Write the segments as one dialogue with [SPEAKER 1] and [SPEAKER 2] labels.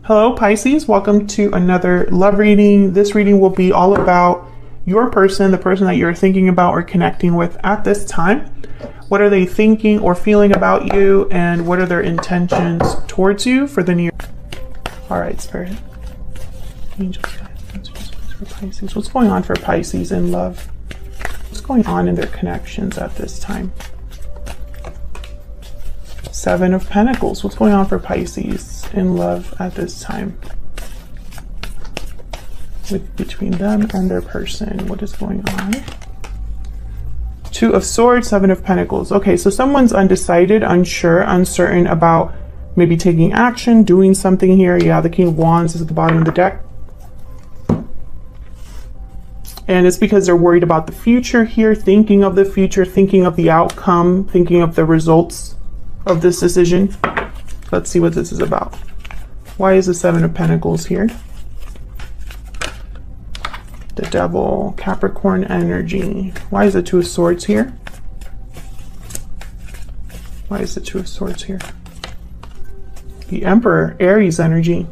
[SPEAKER 1] Hello Pisces, welcome to another love reading. This reading will be all about your person, the person that you're thinking about or connecting with at this time. What are they thinking or feeling about you, and what are their intentions towards you for the new year? All right, Spirit. Angels, for Pisces. What's going on for Pisces in love? What's going on in their connections at this time? Seven of Pentacles. What's going on for Pisces in love at this time? Between them and their person, what is going on? Two of Swords, Seven of Pentacles. Okay, so someone's undecided, unsure, uncertain about maybe taking action, doing something here. Yeah, the King of Wands is at the bottom of the deck. And it's because they're worried about the future here, thinking of the future, thinking of the outcome, thinking of the results of this decision. Let's see what this is about. Why is the Seven of Pentacles here? The Devil, Capricorn energy. Why is the Two of Swords here? Why is the Two of Swords here? The Emperor, Aries energy.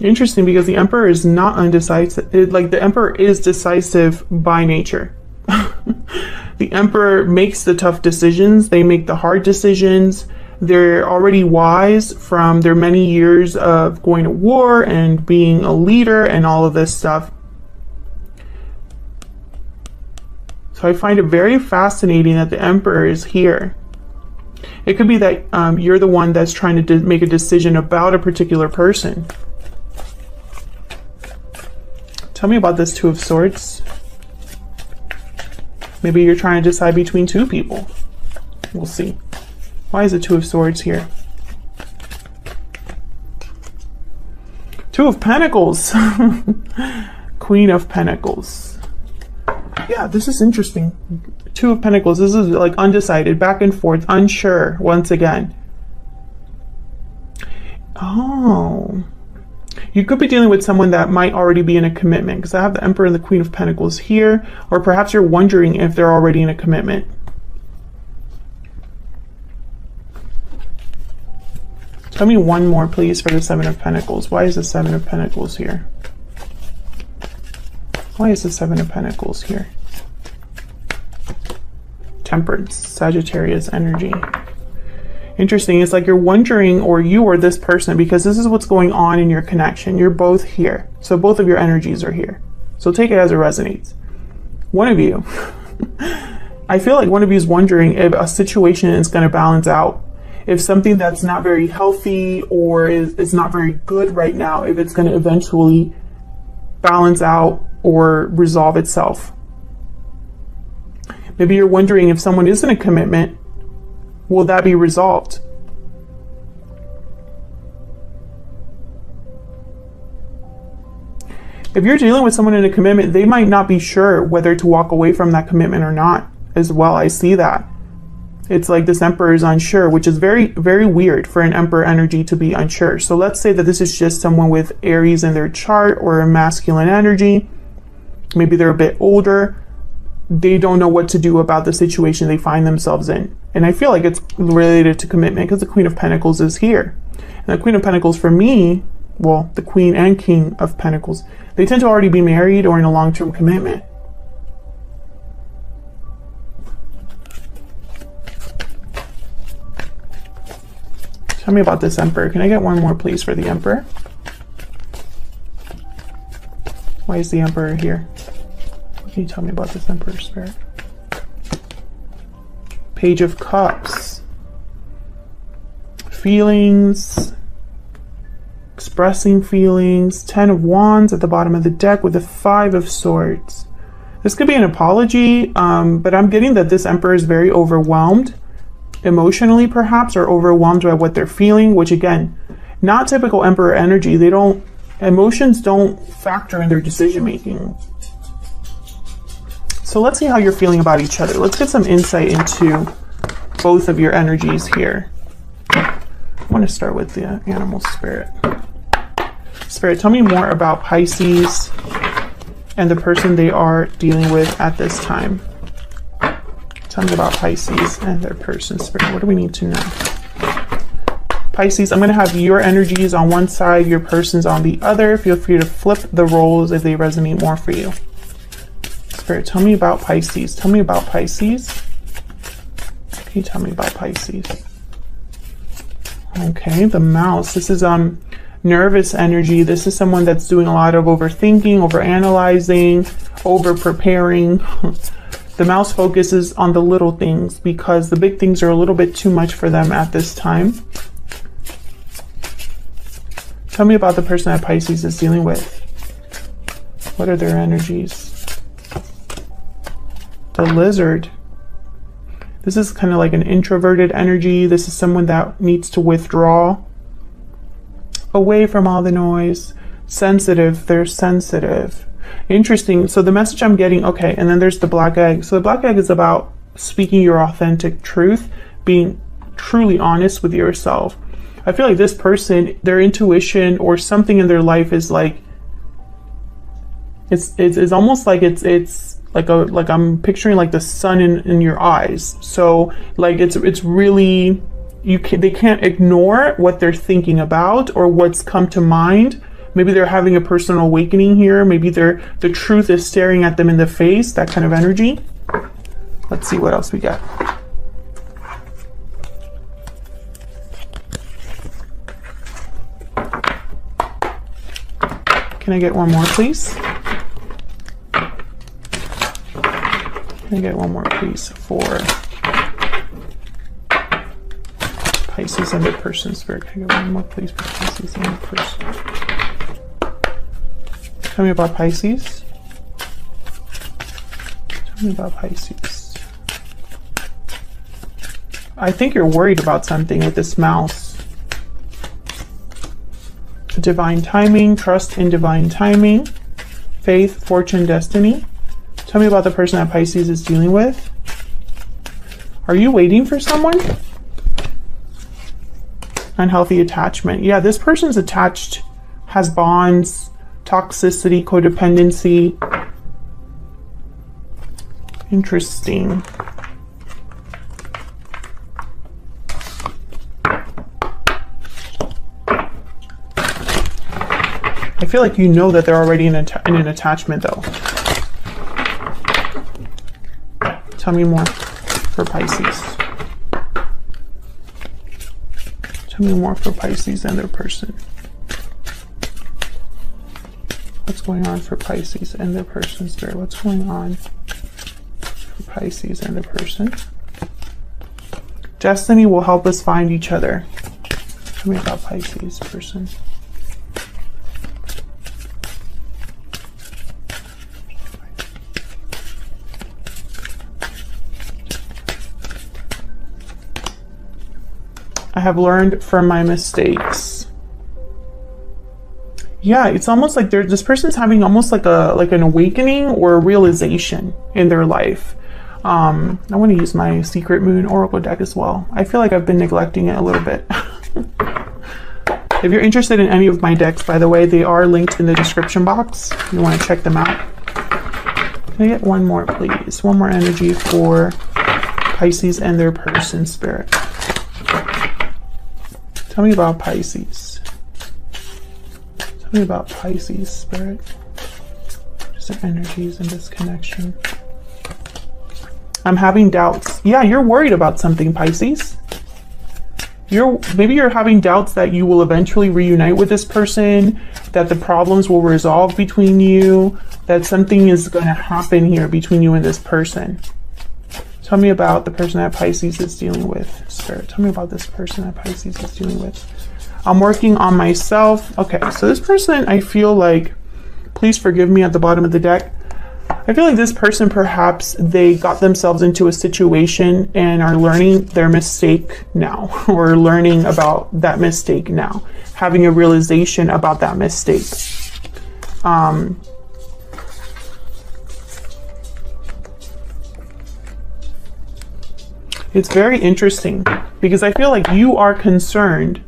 [SPEAKER 1] Interesting, because the Emperor is not undecisive. The Emperor is decisive by nature. The Emperor makes the tough decisions. They make the hard decisions. They're already wise from their many years of going to war and being a leader and all of this stuff. So I find it very fascinating that the Emperor is here. It could be that you're the one that's trying to make a decision about a particular person. Tell me about this Two of Swords. Maybe you're trying to decide between two people. We'll see. Why is the Two of Swords here? Two of Pentacles. Queen of Pentacles. Yeah, this is interesting. Two of Pentacles. This is like undecided, back and forth, unsure once again. Oh. You could be dealing with someone that might already be in a commitment, because I have the Emperor and the Queen of Pentacles here, or perhaps you're wondering if they're already in a commitment. Tell me one more, please, for the Seven of Pentacles. Why is the Seven of Pentacles here? Why is the Seven of Pentacles here? Temperance, Sagittarius energy. Interesting. It's like you're wondering, or you or this person, because this is what's going on in your connection. You're both here. So both of your energies are here. So take it as it resonates. One of you, I feel like one of you is wondering if a situation is going to balance out. If something that's not very healthy or is not very good right now, if it's going to eventually balance out or resolve itself. Maybe you're wondering if someone is in a commitment, will that be resolved? If you're dealing with someone in a commitment, they might not be sure whether to walk away from that commitment or not as well. I see that. It's like this Emperor is unsure, which is very, very weird for an Emperor energy to be unsure. So let's say that this is just someone with Aries in their chart or a masculine energy. Maybe they're a bit older. They don't know what to do about the situation they find themselves in. And I feel like it's related to commitment, because the Queen of Pentacles is here. And the Queen of Pentacles for me, well, the Queen and King of Pentacles, they tend to already be married or in a long-term commitment. Tell me about this Emperor. Can I get one more, please, for the Emperor? Why is the Emperor here? What can you tell me about this Emperor, Spirit? Page of Cups. Feelings. Expressing feelings. Ten of Wands at the bottom of the deck with the Five of Swords. This could be an apology, but I'm getting that this Emperor is very overwhelmed. Emotionally, perhaps, or overwhelmed by what they're feeling, which again, not typical Emperor energy. Emotions don't factor in their decision making. So let's see how you're feeling about each other. Let's get some insight into both of your energies here. I want to start with the animal spirit. Spirit, tell me more about Pisces and the person they are dealing with at this time. Tell me about Pisces and their person, Spirit. What do we need to know? Pisces, I'm going to have your energies on one side, your person's on the other. Feel free to flip the roles if they resonate more for you. Spirit, tell me about Pisces. Tell me about Pisces. Can you tell me about Pisces? Okay, the mouse. This is nervous energy. This is someone that's doing a lot of overthinking, overanalyzing, over-preparing. The mouse focuses on the little things because the big things are a little bit too much for them at this time. Tell me about the person that Pisces is dealing with. What are their energies? The lizard. This is kind of like an introverted energy. This is someone that needs to withdraw away from all the noise. Sensitive. They're sensitive. Interesting. So the message I'm getting, okay, and then there's the black egg. So the black egg is about speaking your authentic truth, being truly honest with yourself. I feel like this person, their intuition or something in their life is like, it's almost like it's like I'm picturing like the sun in your eyes. So like it's really, they can't ignore what they're thinking about or what's come to mind. Maybe they're having a personal awakening here. Maybe the truth is staring at them in the face, that kind of energy. Let's see what else we got. Can I get one more, please? Can I get one more, please, for Pisces and their person? Spirit, can I get one more, please, for Pisces and their person? Tell me about Pisces. Tell me about Pisces. I think you're worried about something with this mouse. Divine timing, trust in divine timing, faith, fortune, destiny. Tell me about the person that Pisces is dealing with. Are you waiting for someone? Unhealthy attachment. Yeah, this person's attached, has bonds, toxicity, codependency. Interesting. I feel like you know that they're already in an attachment though. Tell me more for Pisces. Tell me more for Pisces and their person. What's going on for Pisces and their person, Spirit? What's going on for Pisces and their person? Destiny will help us find each other. Tell me about Pisces person. I have learned from my mistakes. Yeah, it's almost like this person's having almost like an awakening or a realization in their life. I want to use my Secret Moon Oracle deck as well. I feel like I've been neglecting it a little bit. If you're interested in any of my decks, by the way, they are linked in the description box. If you want to check them out. Can I get one more, please? One more energy for Pisces and their person, Spirit. Tell me about Pisces. Tell me about Pisces, Spirit. Just the energies in this connection. I'm having doubts. Yeah, you're worried about something, Pisces. Maybe you're having doubts that you will eventually reunite with this person, that the problems will resolve between you, that something is going to happen here between you and this person. Tell me about the person that Pisces is dealing with, Spirit. Tell me about this person that Pisces is dealing with. I'm working on myself. Okay, so this person, I feel like, please forgive me at the bottom of the deck. I feel like this person, perhaps they got themselves into a situation and are learning their mistake now, or learning about that mistake now, having a realization about that mistake. It's very interesting because I feel like you are concerned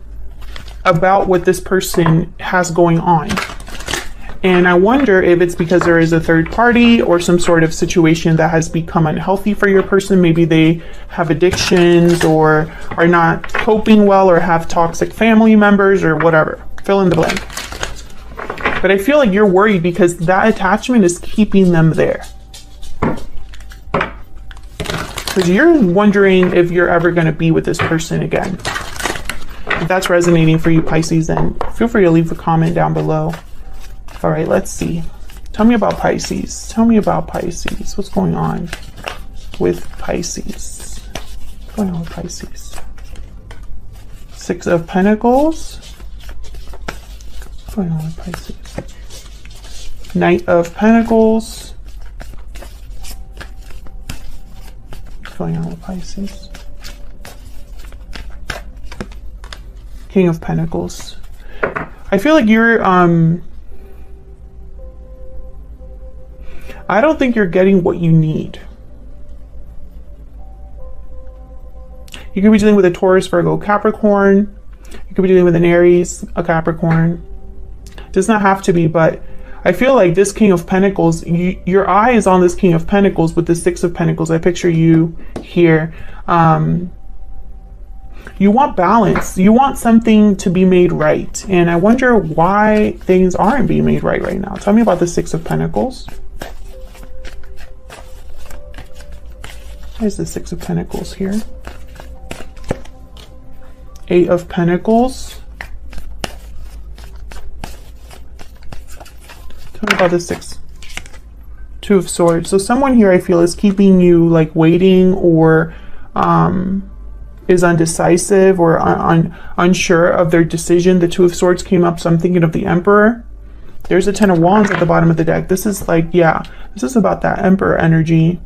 [SPEAKER 1] about what this person has going on. And I wonder if it's because there is a third party or some sort of situation that has become unhealthy for your person. Maybe they have addictions or are not coping well or have toxic family members or whatever. Fill in the blank. But I feel like you're worried because that attachment is keeping them there. Because you're wondering if you're ever going to be with this person again. If that's resonating for you, Pisces, then feel free to leave a comment down below. All right, let's see. Tell me about Pisces. Tell me about Pisces. What's going on with Pisces? What's going on with Pisces? Six of Pentacles. What's going on with Pisces? Knight of Pentacles. What's going on with Pisces? King of Pentacles. I feel like you're, I don't think you're getting what you need. You could be dealing with a Taurus, Virgo, Capricorn. You could be dealing with an Aries, a Capricorn. It does not have to be, but I feel like this King of Pentacles, your eye is on this King of Pentacles with the Six of Pentacles. I picture you here. You want balance. You want something to be made right. And I wonder why things aren't being made right now. Tell me about the Six of Pentacles. There's the Six of Pentacles here. Eight of Pentacles. Tell me about the Six. Two of Swords. So someone here I feel is keeping you like waiting or is undecisive or unsure of their decision. The Two of Swords came up, so I'm thinking of the Emperor. There's a Ten of Wands at the bottom of the deck. This is like, yeah, this is about that Emperor energy.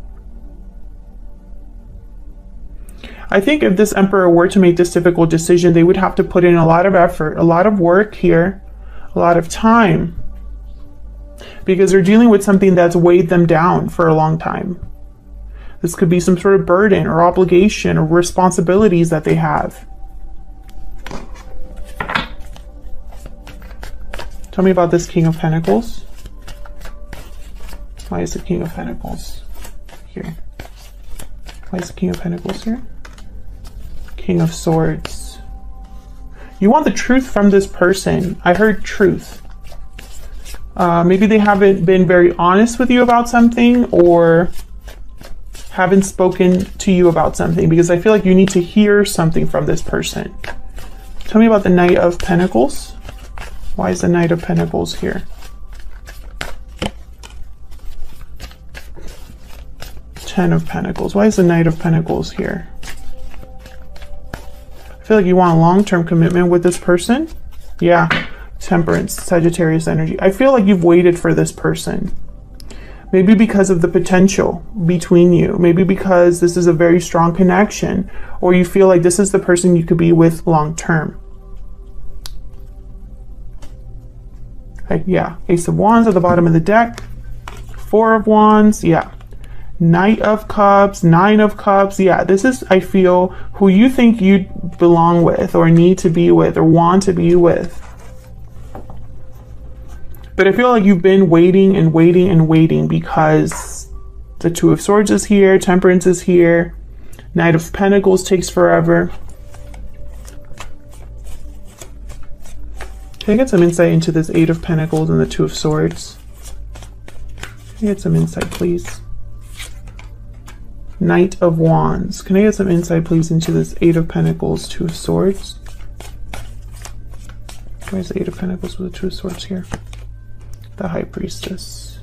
[SPEAKER 1] I think if this Emperor were to make this difficult decision, they would have to put in a lot of effort, a lot of work here, a lot of time, because they're dealing with something that's weighed them down for a long time. This could be some sort of burden or obligation or responsibilities that they have. Tell me about this King of Pentacles. Why is the King of Pentacles here? Why is the King of Pentacles here? King of Swords. You want the truth from this person. I heard truth. Maybe they haven't been very honest with you about something or haven't spoken to you about something, because I feel like you need to hear something from this person. Tell me about the Knight of Pentacles. Why is the Knight of Pentacles here? Ten of Pentacles. Why is the Knight of Pentacles here? I feel like you want a long-term commitment with this person. Yeah. Temperance, Sagittarius energy. I feel like you've waited for this person. Maybe because of the potential between you. Maybe because this is a very strong connection, or you feel like this is the person you could be with long term. Yeah, Ace of Wands at the bottom of the deck. Four of Wands, yeah. Knight of Cups, Nine of Cups, yeah. This is, I feel, who you think you belong with or need to be with or want to be with. But I feel like you've been waiting and waiting and waiting because the Two of Swords is here, Temperance is here, Knight of Pentacles takes forever. Can I get some insight into this Eight of Pentacles and the Two of Swords? Can I get some insight, please? Knight of Wands. Can I get some insight, please, into this Eight of Pentacles, Two of Swords? Where's the Eight of Pentacles with the Two of Swords here? The High Priestess.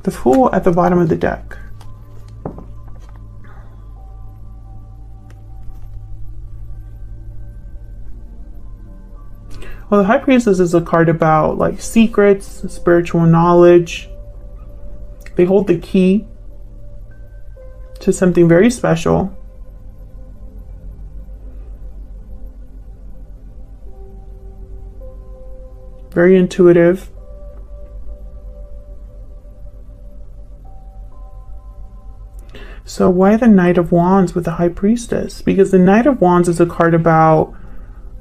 [SPEAKER 1] The Fool at the bottom of the deck. Well, the High Priestess is a card about like secrets, spiritual knowledge. They hold the key to something very special. Very intuitive. So why the Knight of Wands with the High Priestess? Because the Knight of Wands is a card about,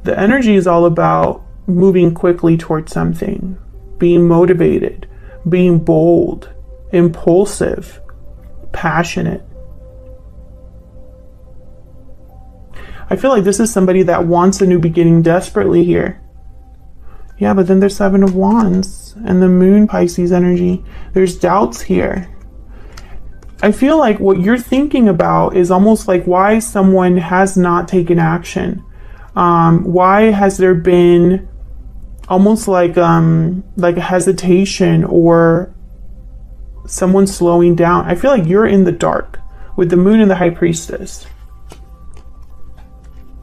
[SPEAKER 1] the energy is all about moving quickly towards something, being motivated, being bold, impulsive, passionate. I feel like this is somebody that wants a new beginning desperately here. Yeah, but then there's 7 of Wands and the Moon Pisces energy. There's doubts here. I feel like what you're thinking about is almost like why someone has not taken action. Why has there been almost like a hesitation or someone slowing down? I feel like you're in the dark with the Moon and the High Priestess.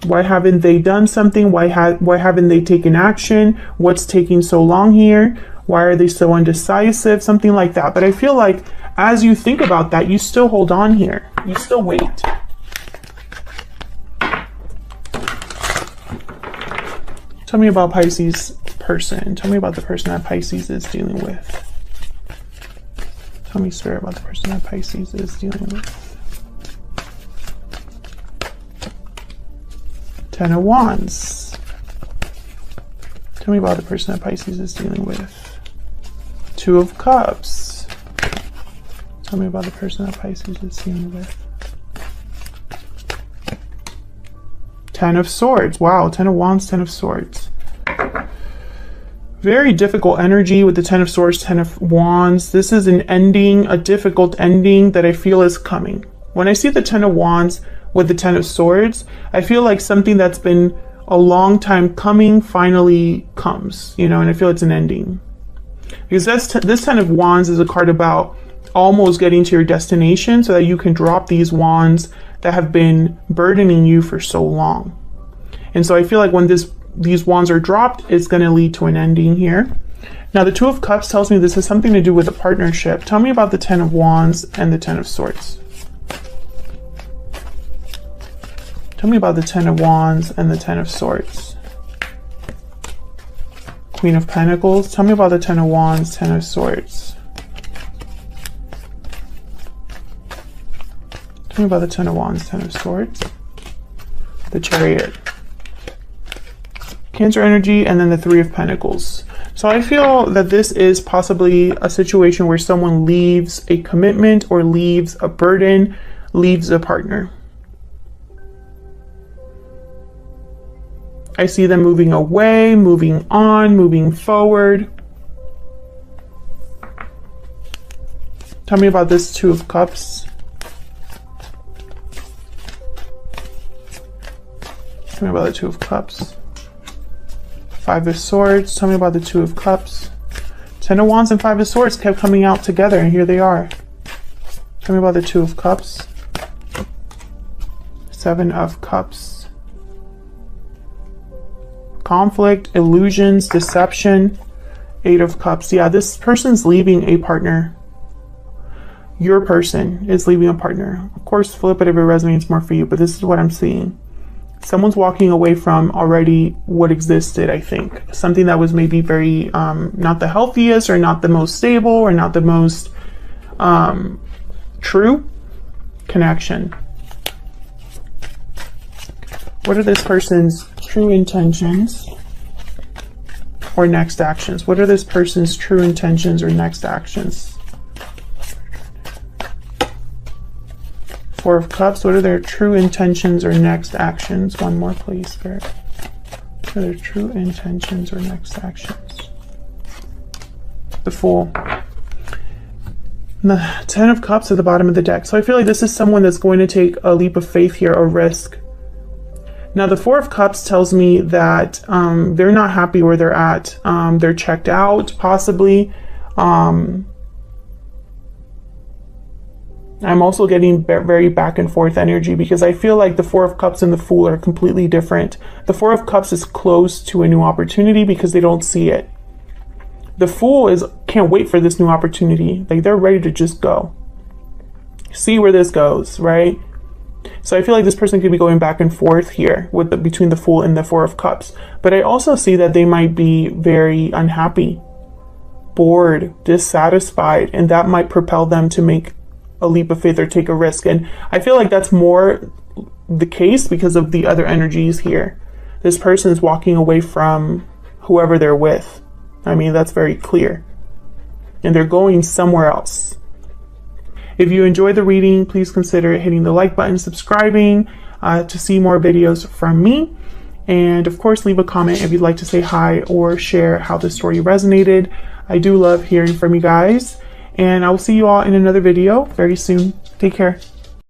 [SPEAKER 1] Why haven't they done something? Why haven't they taken action? What's taking so long here? Why are they so undecisive? Something like that. But I feel like as you think about that, you still hold on here. You still wait. Tell me about Pisces person. Tell me about the person that Pisces is dealing with. Tell me, Spirit, about the person that Pisces is dealing with. 10 of Wands. Tell me about the person that Pisces is dealing with. 2 of Cups. Tell me about the person that Pisces is dealing with. 10 of Swords. Wow, 10 of Wands, 10 of Swords. Very difficult energy with the 10 of Swords, 10 of Wands. This is an ending, a difficult ending that I feel is coming. When I see the 10 of Wands with the 10 of Swords, I feel like something that's been a long time coming finally comes, you know, and I feel it's an ending. Because this 10 of Wands is a card about almost getting to your destination so that you can drop these wands that have been burdening you for so long. And so I feel like when these wands are dropped, it's going to lead to an ending here. Now, the 2 of Cups tells me this has something to do with a partnership. Tell me about the 10 of Wands and the 10 of Swords. Tell me about the 10 of Wands and the 10 of Swords. Queen of Pentacles. Tell me about the 10 of Wands, 10 of Swords. Tell me about the 10 of Wands, 10 of Swords. The Chariot. Cancer energy, and then the 3 of Pentacles. So I feel that this is possibly a situation where someone leaves a commitment or leaves a burden, leaves a partner. I see them moving away, moving on, moving forward. Tell me about this 2 of Cups. Tell me about the 2 of Cups. 5 of Swords. Tell me about the 2 of Cups. 10 of Wands and 5 of Swords kept coming out together, and here they are. Tell me about the 2 of Cups. 7 of Cups. Conflict, illusions, deception. 8 of Cups. Yeah, this person's leaving a partner. Your person is leaving a partner. Of course, flip it if it resonates more for you, but this is what I'm seeing. Someone's walking away from already what existed, I think. Something that was maybe very, not the healthiest or not the most stable or not the most true connection. What are this person's true intentions or next actions? What are this person's true intentions or next actions? 4 of Cups. What are their true intentions or next actions? One more, please, Spirit. What are their true intentions or next actions? The Fool. And the 10 of Cups at the bottom of the deck. So I feel like this is someone that's going to take a leap of faith here, a risk. Now, the 4 of Cups tells me that they're not happy where they're at. They're checked out, possibly. I'm also getting very back and forth energy because I feel like the 4 of Cups and the Fool are completely different. The 4 of Cups is close to a new opportunity because they don't see it. The Fool can't wait for this new opportunity. Like, they're ready to just go. See where this goes, right? So I feel like this person could be going back and forth here between the Fool and the 4 of Cups. But I also see that they might be very unhappy, bored, dissatisfied, and that might propel them to make a leap of faith or take a risk. And I feel like that's more the case because of the other energies here. This person is walking away from whoever they're with. I mean, that's very clear. And they're going somewhere else. If you enjoyed the reading, please consider hitting the like button, subscribing to see more videos from me. And of course, leave a comment if you'd like to say hi or share how the story resonated. I do love hearing from you guys. And I will see you all in another video very soon. Take care.